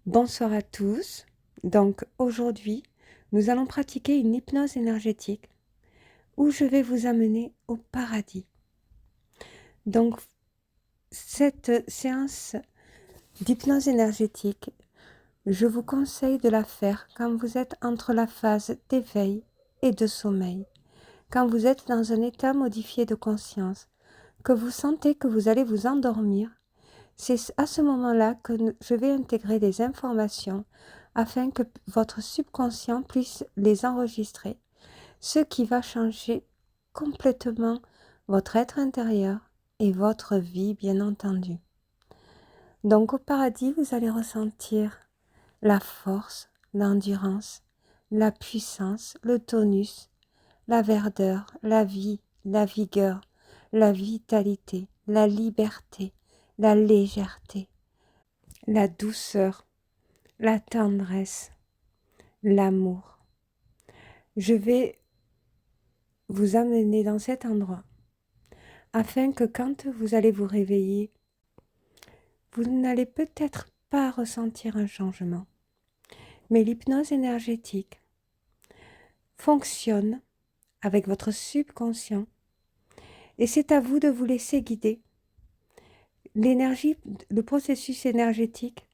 Bonsoir à tous. Donc aujourd'hui, nous allons pratiquer une hypnose énergétique où je vais vous amener au paradis. Donc cette séance d'hypnose énergétique, je vous conseille de la faire quand vous êtes entre la phase d'éveil et de sommeil, quand vous êtes dans un état modifié de conscience, que vous sentez que vous allez vous endormir. C'est à ce moment-là que je vais intégrer des informations afin que votre subconscient puisse les enregistrer, ce qui va changer complètement votre être intérieur et votre vie, bien entendu. Donc au paradis, vous allez ressentir la force, l'endurance, la puissance, le tonus, la verdeur, la vie, la vigueur, la vitalité, la liberté, la légèreté, la douceur, la tendresse, l'amour. Je vais vous amener dans cet endroit afin que quand vous allez vous réveiller, vous n'allez peut-être pas ressentir un changement. Mais l'hypnose énergétique fonctionne avec votre subconscient et c'est à vous de vous laisser guider. L'énergie, le processus énergétique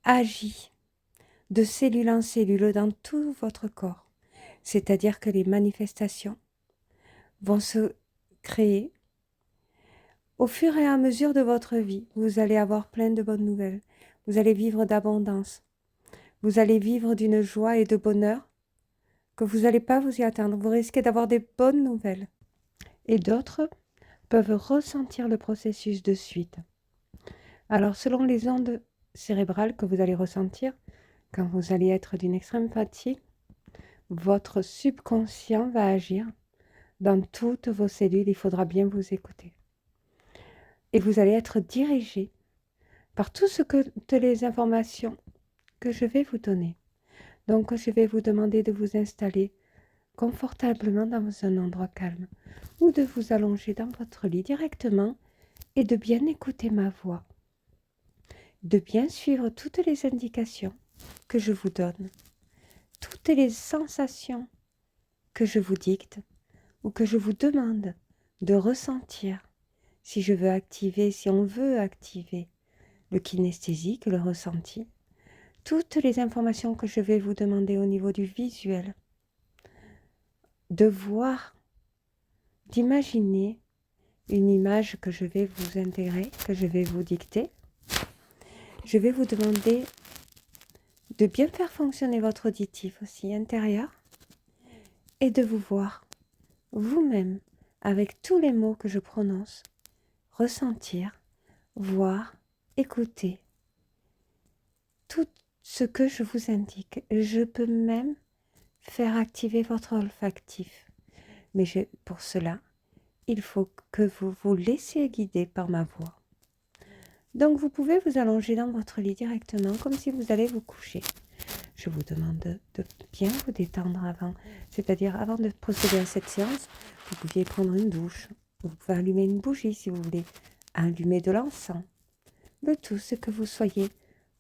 agit de cellule en cellule dans tout votre corps. C'est-à-dire que les manifestations vont se créer au fur et à mesure de votre vie. Vous allez avoir plein de bonnes nouvelles. Vous allez vivre d'abondance. Vous allez vivre d'une joie et de bonheur que vous n'allez pas vous y attendre. Vous risquez d'avoir des bonnes nouvelles. Et d'autres peuvent ressentir le processus de suite. Alors, selon les ondes cérébrales que vous allez ressentir, quand vous allez être d'une extrême fatigue, votre subconscient va agir dans toutes vos cellules. Il faudra bien vous écouter. Et vous allez être dirigé par toutes les informations que je vais vous donner. Donc, je vais vous demander de vous installer confortablement dans un endroit calme ou de vous allonger dans votre lit directement et de bien écouter ma voix, de bien suivre toutes les indications que je vous donne, toutes les sensations que je vous dicte ou que je vous demande de ressentir si on veut activer le kinesthésique, le ressenti, toutes les informations que je vais vous demander au niveau du visuel, de voir, d'imaginer une image que je vais vous intégrer, que je vais vous dicter. Je vais vous demander de bien faire fonctionner votre auditif aussi intérieur et de vous voir vous-même avec tous les mots que je prononce, ressentir, voir, écouter tout ce que je vous indique. Je peux même faire activer votre olfactif. Mais pour cela, il faut que vous vous laissiez guider par ma voix. Donc vous pouvez vous allonger dans votre lit directement comme si vous allez vous coucher. Je vous demande de bien vous détendre avant, c'est-à-dire avant de procéder à cette séance, vous pouviez prendre une douche, vous pouvez allumer une bougie si vous voulez, allumer de l'encens, le tout ce que vous soyez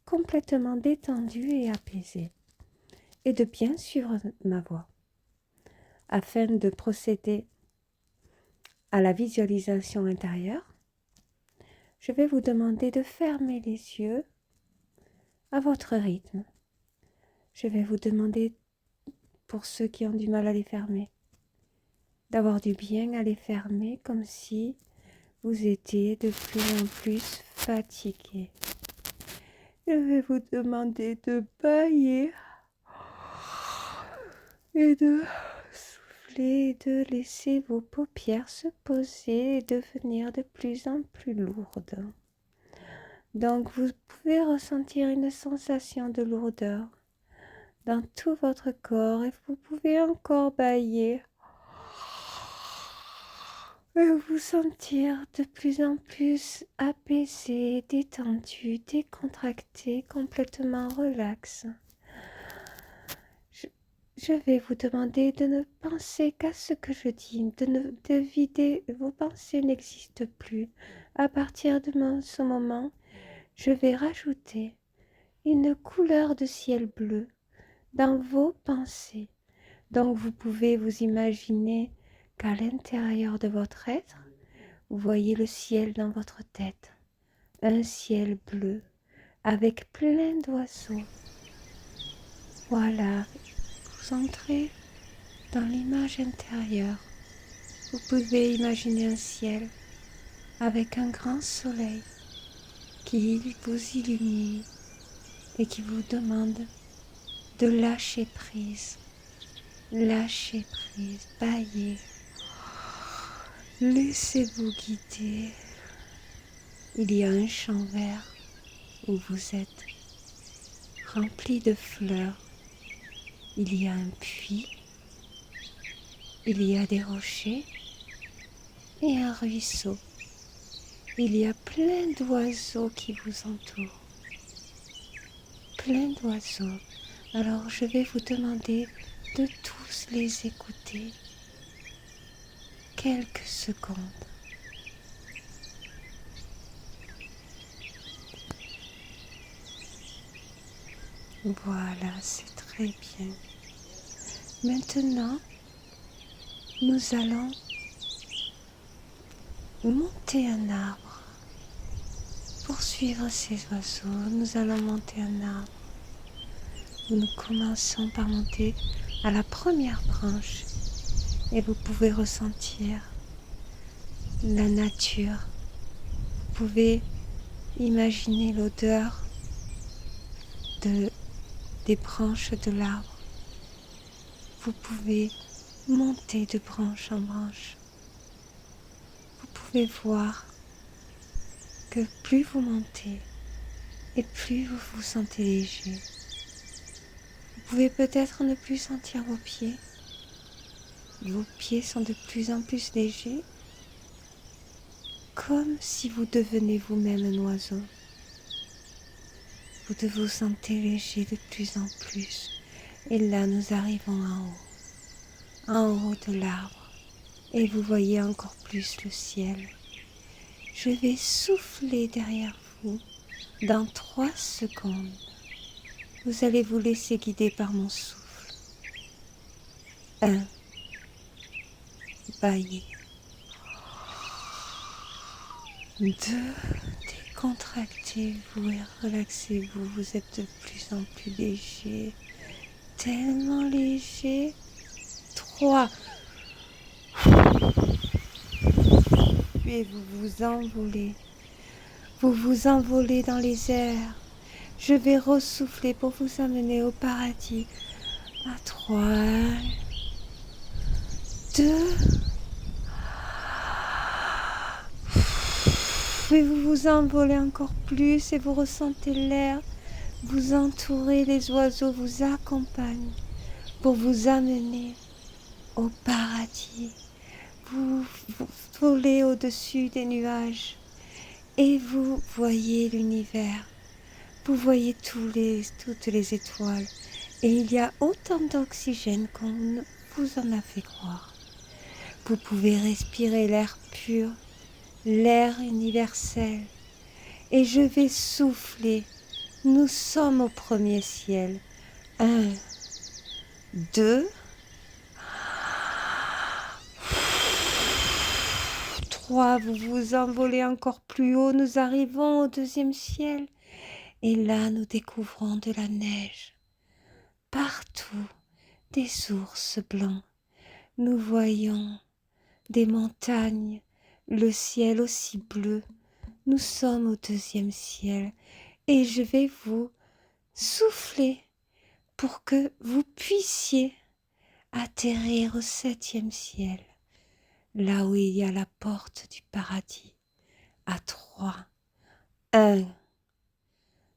complètement détendu et apaisé, et de bien suivre ma voix, afin de procéder à la visualisation intérieure. Je vais vous demander de fermer les yeux à votre rythme. Je vais vous demander, pour ceux qui ont du mal à les fermer, d'avoir du bien à les fermer comme si vous étiez de plus en plus fatigué. Je vais vous demander de bailler et de souffler et de laisser vos paupières se poser et devenir de plus en plus lourdes. Donc vous pouvez ressentir une sensation de lourdeur dans tout votre corps et vous pouvez encore bailler et vous sentir de plus en plus apaisé, détendu, décontracté, complètement relax. Je vais vous demander de ne penser qu'à ce que je dis, de vider, vos pensées n'existent plus. À partir de ce moment, je vais rajouter une couleur de ciel bleu dans vos pensées. Donc vous pouvez vous imaginer qu'à l'intérieur de votre être, vous voyez le ciel dans votre tête, un ciel bleu avec plein d'oiseaux. Voilà, vous entrez dans l'image intérieure. Vous pouvez imaginer un ciel avec un grand soleil qui vous illumine et qui vous demande de lâcher prise. Lâchez prise, baillez. Laissez-vous guider. Il y a un champ vert où vous êtes, rempli de fleurs. Il y a un puits. Il y a des rochers et un ruisseau. Il y a plein d'oiseaux qui vous entourent. Plein d'oiseaux. Alors je vais vous demander de tous les écouter quelques secondes. Voilà, c'est très bien. Maintenant, nous allons monter un arbre. Pour suivre ces oiseaux, nous allons monter un arbre. Nous commençons par monter à la première branche et vous pouvez ressentir la nature. Vous pouvez imaginer l'odeur des branches de l'arbre. Vous pouvez monter de branche en branche. Vous pouvez voir que plus vous montez et plus vous vous sentez léger. Vous pouvez peut-être ne plus sentir vos pieds. Vos pieds sont de plus en plus légers, comme si vous deveniez vous-même un oiseau. Vous vous sentez léger de plus en plus. Et là, nous arrivons en haut de l'arbre. Et vous voyez encore plus le ciel. Je vais souffler derrière vous dans 3 secondes. Vous allez vous laisser guider par mon souffle. 1. Baillez. 2. Décontractez-vous et relaxez-vous. Vous êtes de plus en plus léger. Tellement léger. 3. Et vous vous envolez. Vous vous envolez dans les airs. Je vais ressouffler pour vous amener au paradis. À 3. 2. Et vous vous envolez encore plus et vous ressentez l'air vous entourer. Les oiseaux vous accompagnent pour vous amener au paradis. Vous volez au-dessus des nuages et vous voyez l'univers. Vous voyez toutes les étoiles et il y a autant d'oxygène qu'on vous en a fait croire. Vous pouvez respirer l'air pur, l'air universel. Et je vais souffler. Nous sommes au premier ciel. 1, 2, 3. Vous vous envolez encore plus haut. Nous arrivons au 2e ciel. Et là, nous découvrons de la neige. Partout, des ours blancs. Nous voyons des montagnes, le ciel aussi bleu. Nous sommes au 2e ciel et je vais vous souffler pour que vous puissiez atterrir au 7e ciel, là où il y a la porte du paradis. À 3. 1,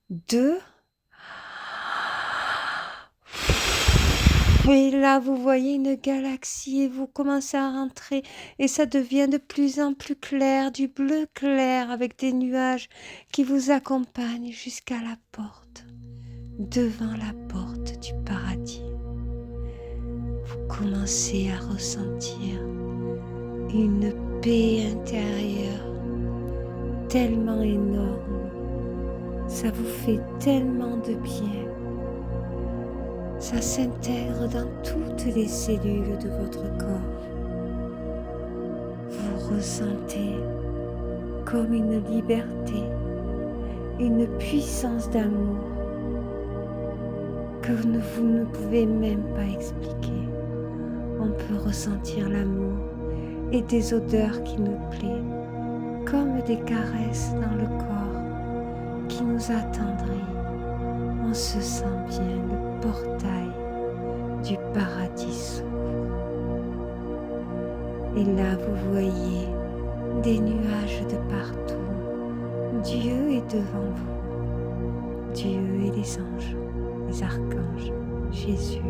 2. Et là, vous voyez une galaxie et vous commencez à rentrer et ça devient de plus en plus clair, du bleu clair avec des nuages qui vous accompagnent jusqu'à la porte, devant la porte du paradis. Vous commencez à ressentir une paix intérieure tellement énorme. Ça vous fait tellement de bien. Ça s'intègre dans toutes les cellules de votre corps. Vous ressentez comme une liberté, une puissance d'amour que vous ne pouvez même pas expliquer. On peut ressentir l'amour et des odeurs qui nous plaisent, comme des caresses dans le corps qui nous attendrit. On se sent bien, le portail du paradis s'ouvre. Et là, vous voyez des nuages de partout. Dieu est devant vous. Dieu et les anges, les archanges, Jésus,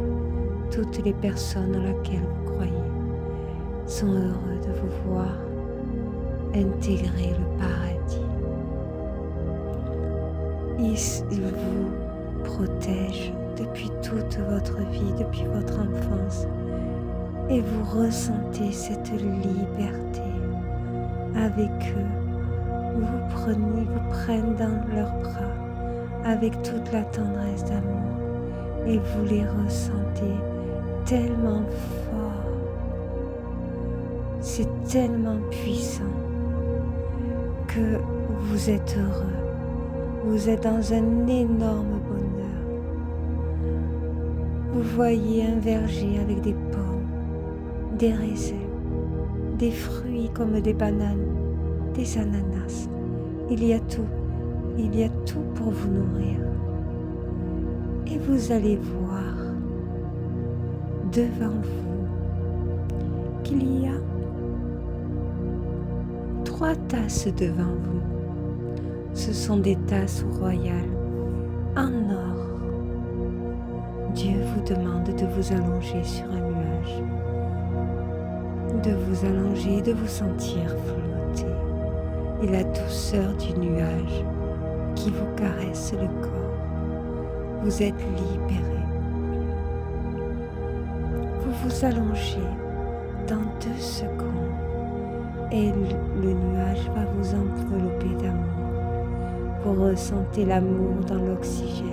toutes les personnes en lesquelles vous croyez sont heureux de vous voir intégrer le paradis. Il vous protège depuis toute votre vie, depuis votre enfance, et vous ressentez cette liberté avec eux. Vous prennent dans leurs bras avec toute la tendresse d'amour et vous les ressentez tellement fort. C'est tellement puissant que vous êtes heureux. Vous êtes dans un énorme bonheur. Vous voyez un verger avec des pommes, des raisins, des fruits comme des bananes, des ananas. Il y a tout pour vous nourrir. Et vous allez voir devant vous qu'il y a 3 tasses devant vous. Ce sont des tasses royales en or. Dieu vous demande de vous allonger sur un nuage, de vous allonger et de vous sentir flotter. Et la douceur du nuage qui vous caresse le corps. Vous êtes libéré. Vous vous allongez dans 2 secondes et le nuage va vous envelopper d'amour. Vous ressentez l'amour dans l'oxygène.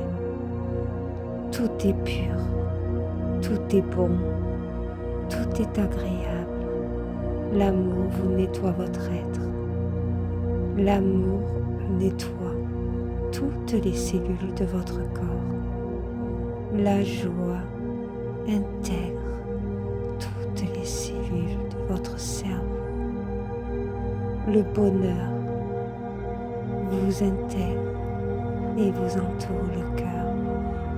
Tout est pur, tout est bon, tout est agréable. L'amour vous nettoie votre être. L'amour nettoie toutes les cellules de votre corps. La joie intègre toutes les cellules de votre cerveau. Le bonheur vous intègre et vous entoure le cœur.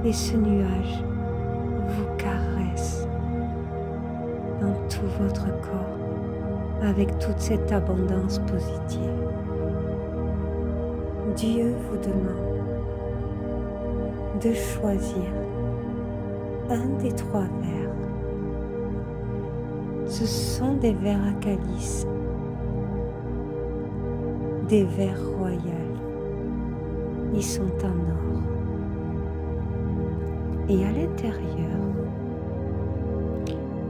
Et ce nuage vous caresse dans tout votre corps avec toute cette abondance positive. Dieu vous demande de choisir un des 3 verres. Ce sont des verres à calice, des verres royaux. Ils sont en or. Et à l'intérieur,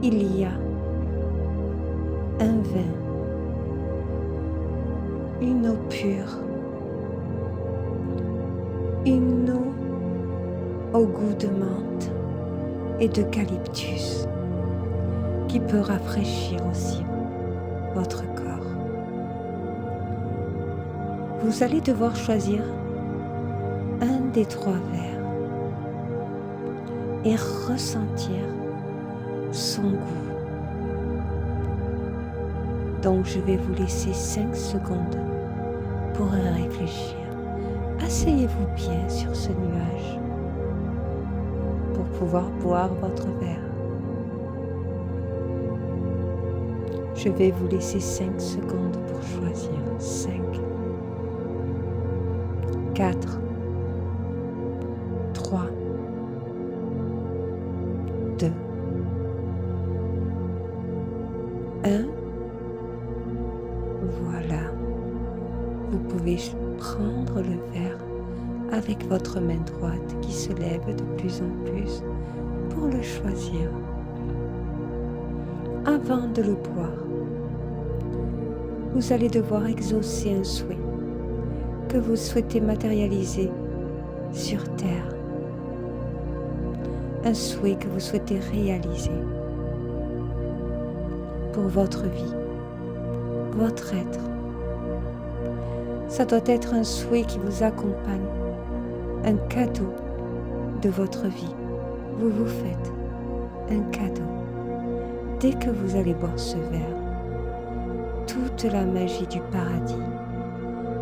il y a un vin, une eau pure, une eau au goût de menthe et d'eucalyptus qui peut rafraîchir aussi votre corps. Vous allez devoir choisir un des 3 verres et ressentir son goût. Donc je vais vous laisser 5 secondes pour y réfléchir. Asseyez-vous bien sur ce nuage pour pouvoir boire votre verre. Je vais vous laisser 5 secondes pour choisir. 5, 4, 3, 2, 1. Voilà. Vous pouvez prendre le verre avec votre main droite qui se lève de plus en plus pour le choisir. Avant de le boire, vous allez devoir exaucer un souhait que vous souhaitez matérialiser sur terre. Un souhait que vous souhaitez réaliser pour votre vie, votre être. Ça doit être un souhait qui vous accompagne, un cadeau de votre vie. Vous vous faites un cadeau. Dès que vous allez boire ce verre, toute la magie du paradis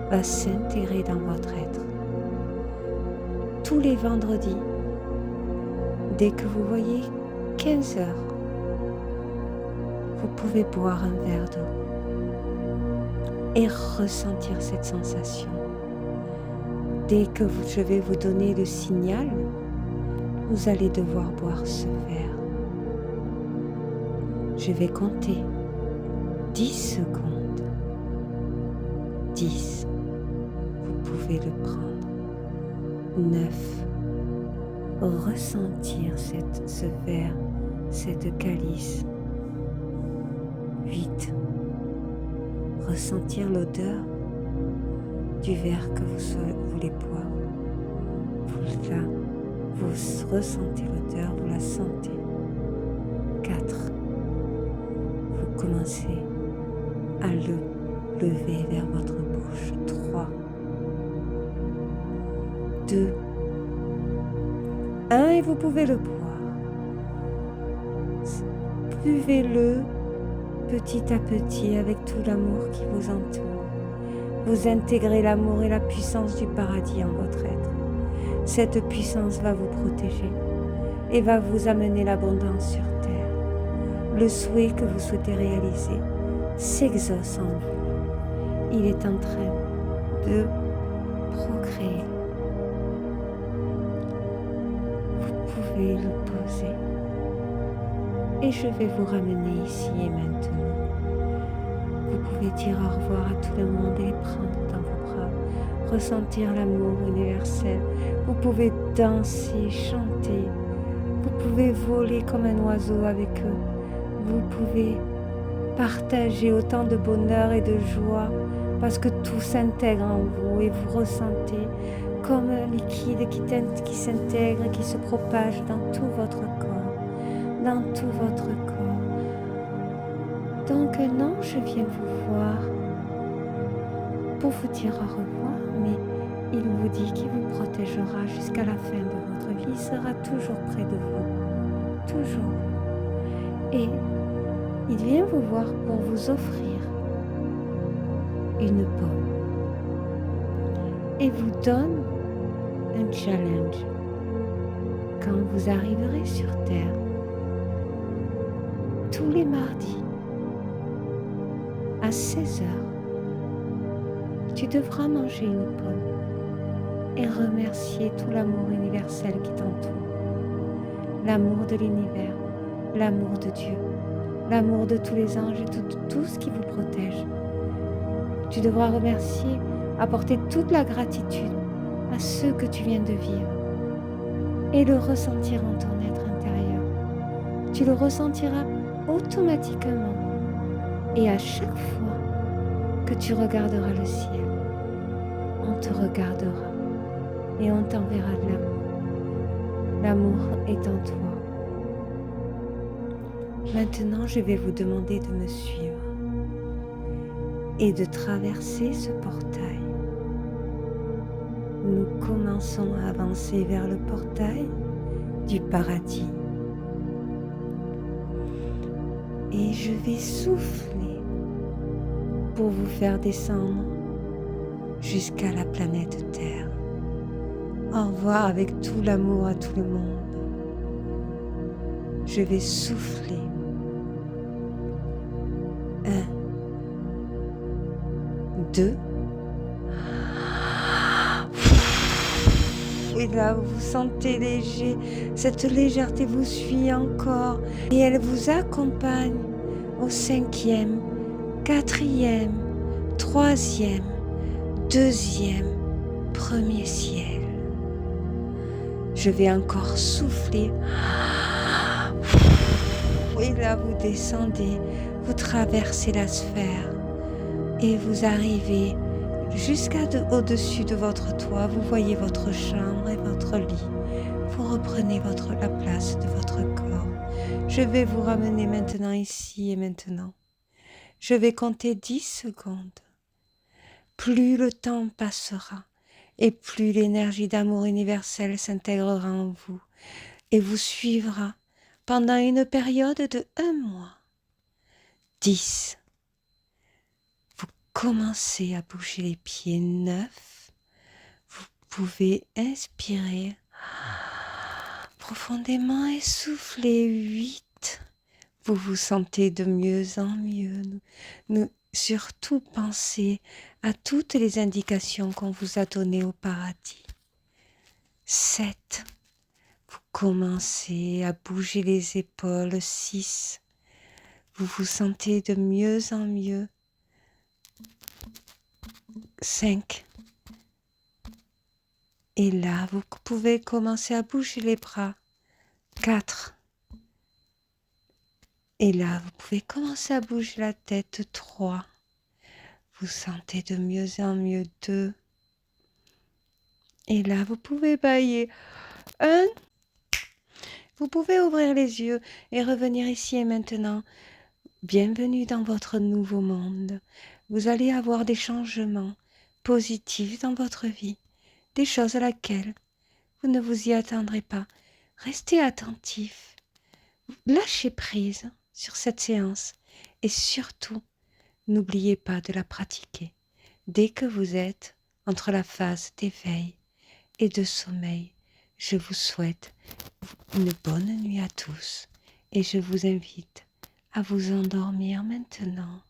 va s'intégrer dans votre être. Tous les vendredis, dès que vous voyez 15 heures, vous pouvez boire un verre d'eau et ressentir cette sensation. Dès que je vais vous donner le signal, vous allez devoir boire ce verre. Je vais compter 10 secondes. 10. Vous pouvez le prendre. 9. Ressentir ce verre, cette calice. 8. Ressentir l'odeur du verre que vous voulez boire. Vous ressentez l'odeur, vous la sentez. 4. Vous commencez à le lever vers votre bouche. 3. 2. 1 et vous pouvez le boire. Buvez-le petit à petit avec tout l'amour qui vous entoure. Vous intégrez l'amour et la puissance du paradis en votre être. Cette puissance va vous protéger et va vous amener l'abondance sur terre. Le souhait que vous souhaitez réaliser s'exauce en vous. Il est en train de procréer. Vous pouvez le poser. Et je vais vous ramener ici et maintenant. Vous pouvez dire au revoir à tout le monde et les prendre dans vos bras. Ressentir l'amour universel. Vous pouvez danser, chanter. Vous pouvez voler comme un oiseau avec eux. Vous pouvez partager autant de bonheur et de joie parce que tout s'intègre en vous et vous ressentez comme un liquide qui s'intègre et qui se propage dans tout votre corps, dans tout votre corps. Donc non, je viens vous voir pour vous dire au revoir, mais il vous dit qu'il vous protégera jusqu'à la fin de votre vie. Il sera toujours près de vous, toujours. Et il vient vous voir pour vous offrir une pomme et vous donne un challenge. Quand vous arriverez sur Terre, tous les mardis, à 16 heures, tu devras manger une pomme et remercier tout l'amour universel qui t'entoure. L'amour de l'univers, l'amour de Dieu, l'amour de tous les anges et tout ce qui vous protège. Tu devras remercier, apporter toute la gratitude à ce que tu viens de vivre et le ressentir en ton être intérieur. Tu le ressentiras automatiquement et à chaque fois que tu regarderas le ciel, on te regardera et on t'enverra de l'amour. L'amour est en toi. Maintenant, je vais vous demander de me suivre et de traverser ce portail. Nous commençons à avancer vers le portail du paradis. Et je vais souffler pour vous faire descendre jusqu'à la planète Terre. Au revoir avec tout l'amour à tout le monde. Je vais souffler. 1, 2. Et là, vous vous sentez léger. Cette légèreté vous suit encore. Et elle vous accompagne au 5e, 4e, 3e, 2e, 1er ciel. Je vais encore souffler. Et là, vous descendez, vous traversez la sphère et vous arrivez au-dessus de votre toit. Vous voyez votre chambre et votre lit. Vous reprenez la place de votre corps. Je vais vous ramener maintenant ici et maintenant. Je vais compter 10 secondes. Plus le temps passera et plus l'énergie d'amour universel s'intégrera en vous et vous suivra pendant une période de 1 mois. 10. Vous commencez à bouger les pieds. 9. Vous pouvez inspirer profondément et souffler. 8. Vous vous sentez de mieux en mieux. Surtout pensez à toutes les indications qu'on vous a données au paradis. 7. Vous commencez à bouger les épaules. 6. Vous vous sentez de mieux en mieux. 5. Et là, vous pouvez commencer à bouger les bras. 4. Et là, vous pouvez commencer à bouger la tête. 3. Vous sentez de mieux en mieux. 2. Et là, vous pouvez bâiller. 1. Vous pouvez ouvrir les yeux et revenir ici et maintenant. Bienvenue dans votre nouveau monde. Vous allez avoir des changements positifs dans votre vie, des choses à laquelle vous ne vous y attendrez pas. Restez attentif, lâchez prise sur cette séance et surtout, n'oubliez pas de la pratiquer dès que vous êtes entre la phase d'éveil et de sommeil. Je vous souhaite une bonne nuit à tous et je vous invite à vous endormir maintenant.